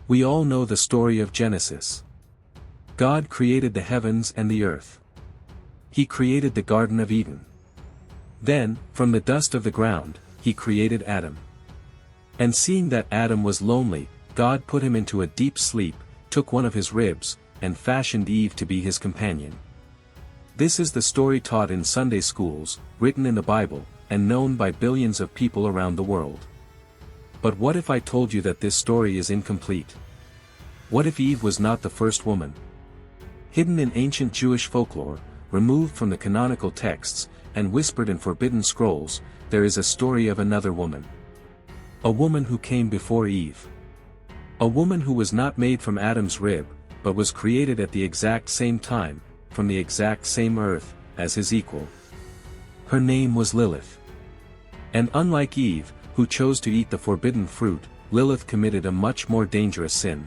We all know the story of Genesis. God created the heavens and the earth. He created the Garden of Eden. Then, from the dust of the ground, he created Adam. And seeing that Adam was lonely, God put him into a deep sleep, took one of his ribs, and fashioned Eve to be his companion. This is the story taught in Sunday schools, written in the Bible, and known by billions of people around the world. But what if I told you that this story is incomplete? What if Eve was not the first woman? Hidden in ancient Jewish folklore, removed from the canonical texts, and whispered in forbidden scrolls, there is a story of another woman. A woman who came before Eve. A woman who was not made from Adam's rib, but was created at the exact same time, from the exact same earth, as his equal. Her name was Lilith. And unlike Eve, who chose to eat the forbidden fruit, Lilith committed a much more dangerous sin.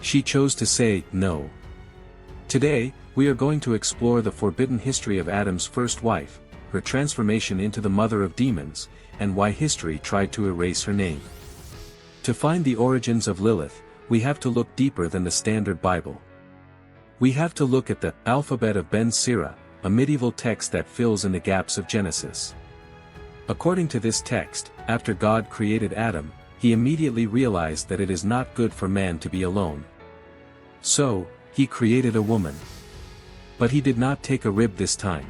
She chose to say no. Today, we are going to explore the forbidden history of Adam's first wife, her transformation into the mother of demons, and why history tried to erase her name. To find the origins of Lilith, we have to look deeper than the standard Bible. We have to look at the alphabet of Ben Sira, a medieval text that fills in the gaps of Genesis. According to this text, after God created Adam, he immediately realized that it is not good for man to be alone. So, he created a woman. But he did not take a rib this time.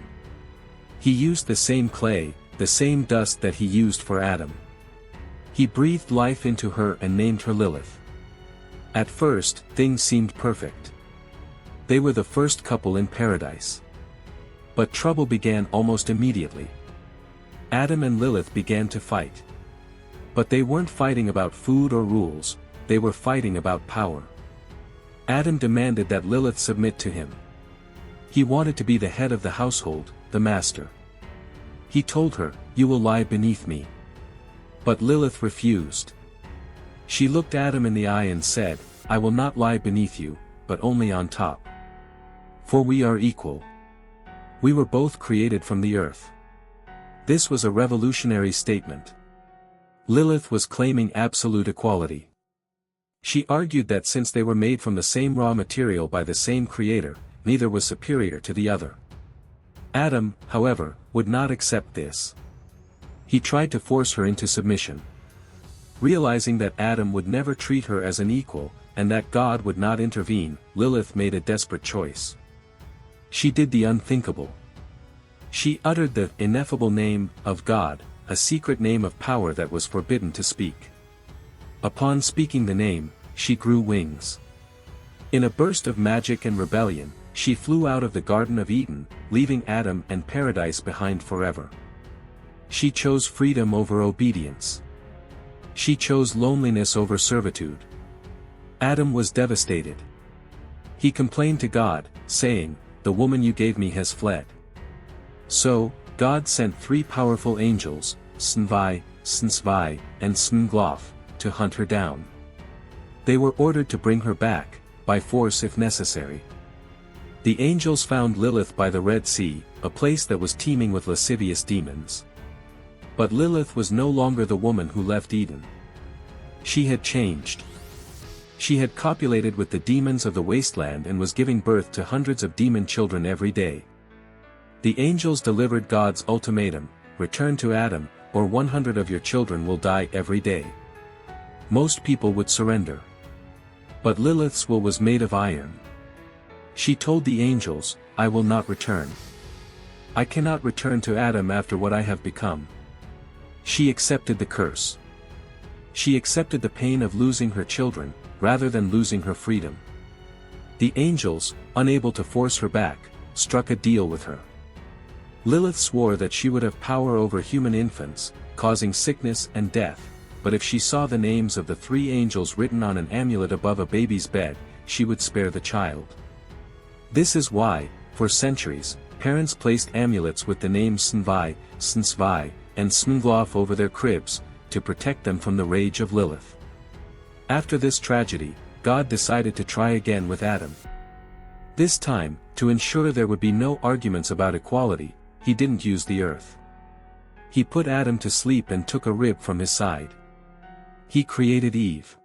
He used the same clay, the same dust that he used for Adam. He breathed life into her and named her Lilith. At first, things seemed perfect. They were the first couple in paradise. But trouble began almost immediately. Adam and Lilith began to fight. But they weren't fighting about food or rules, they were fighting about power. Adam demanded that Lilith submit to him. He wanted to be the head of the household, the master. He told her, "You will lie beneath me." But Lilith refused. She looked Adam in the eye and said, "I will not lie beneath you, but only on top. For we are equal. We were both created from the earth." This was a revolutionary statement. Lilith was claiming absolute equality. She argued that since they were made from the same raw material by the same creator, neither was superior to the other. Adam, however, would not accept this. He tried to force her into submission. Realizing that Adam would never treat her as an equal, and that God would not intervene, Lilith made a desperate choice. She did the unthinkable. She uttered the ineffable name of God, a secret name of power that was forbidden to speak. Upon speaking the name, she grew wings. In a burst of magic and rebellion, she flew out of the Garden of Eden, leaving Adam and paradise behind forever. She chose freedom over obedience. She chose loneliness over servitude. Adam was devastated. He complained to God, saying, "The woman you gave me has fled." So, God sent 3 powerful angels, Snvi, Snsvi, and Smnglof, to hunt her down. They were ordered to bring her back, by force if necessary. The angels found Lilith by the Red Sea, a place that was teeming with lascivious demons. But Lilith was no longer the woman who left Eden. She had changed. She had copulated with the demons of the wasteland and was giving birth to hundreds of demon children every day. The angels delivered God's ultimatum, "Return to Adam, or 100 of your children will die every day." Most people would surrender. But Lilith's will was made of iron. She told the angels, "I will not return. I cannot return to Adam after what I have become." She accepted the curse. She accepted the pain of losing her children, rather than losing her freedom. The angels, unable to force her back, struck a deal with her. Lilith swore that she would have power over human infants, causing sickness and death, but if she saw the names of the 3 angels written on an amulet above a baby's bed, she would spare the child. This is why, for centuries, parents placed amulets with the names Snvi, Snsvi, and Smnglof over their cribs, to protect them from the rage of Lilith. After this tragedy, God decided to try again with Adam. This time, to ensure there would be no arguments about equality, he didn't use the earth. He put Adam to sleep and took a rib from his side. He created Eve.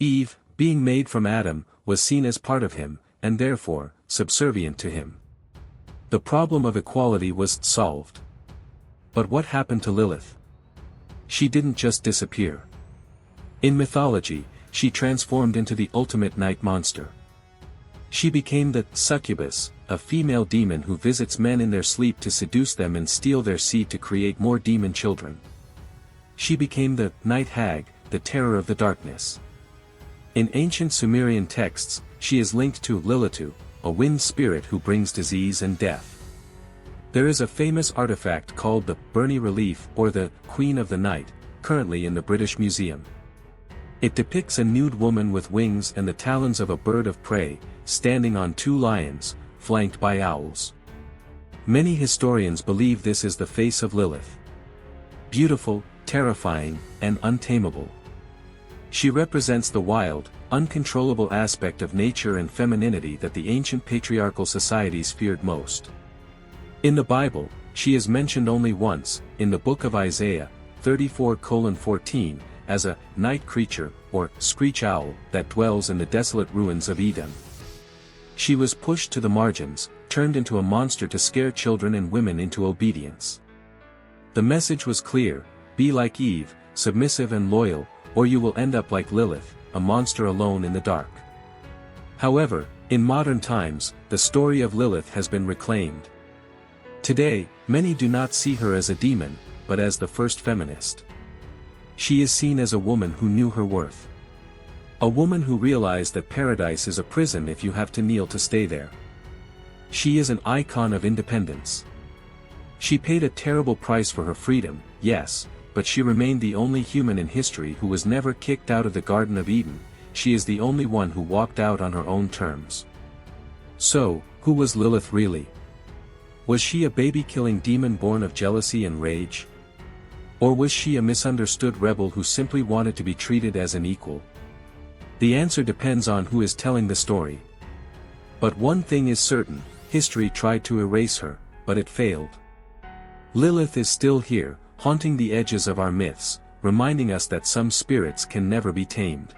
Eve, being made from Adam, was seen as part of him, and therefore, subservient to him. The problem of equality was solved. But what happened to Lilith? She didn't just disappear. In mythology, she transformed into the ultimate night monster. She became the Succubus, a female demon who visits men in their sleep to seduce them and steal their seed to create more demon children. She became the night hag, the terror of the darkness. In ancient Sumerian texts, she is linked to Lilith, a wind spirit who brings disease and death. There is a famous artifact called the Burney Relief or the Queen of the Night, currently in the British Museum. It depicts a nude woman with wings and the talons of a bird of prey, standing on two lions, flanked by owls. Many historians believe this is the face of Lilith. Beautiful, terrifying, and untamable. She represents the wild, uncontrollable aspect of nature and femininity that the ancient patriarchal societies feared most. In the Bible, she is mentioned only once, in the book of Isaiah, 34:14, as a night creature, or screech owl, that dwells in the desolate ruins of Edom. She was pushed to the margins, turned into a monster to scare children and women into obedience. The message was clear: be like Eve, submissive and loyal, or you will end up like Lilith, a monster alone in the dark. However, in modern times, the story of Lilith has been reclaimed. Today, many do not see her as a demon, but as the first feminist. She is seen as a woman who knew her worth. A woman who realized that paradise is a prison if you have to kneel to stay there. She is an icon of independence. She paid a terrible price for her freedom, yes, but she remained the only human in history who was never kicked out of the Garden of Eden. She is the only one who walked out on her own terms. So, who was Lilith really? Was she a baby-killing demon born of jealousy and rage? Or was she a misunderstood rebel who simply wanted to be treated as an equal? The answer depends on who is telling the story. But one thing is certain: history tried to erase her, but it failed. Lilith is still here, haunting the edges of our myths, reminding us that some spirits can never be tamed.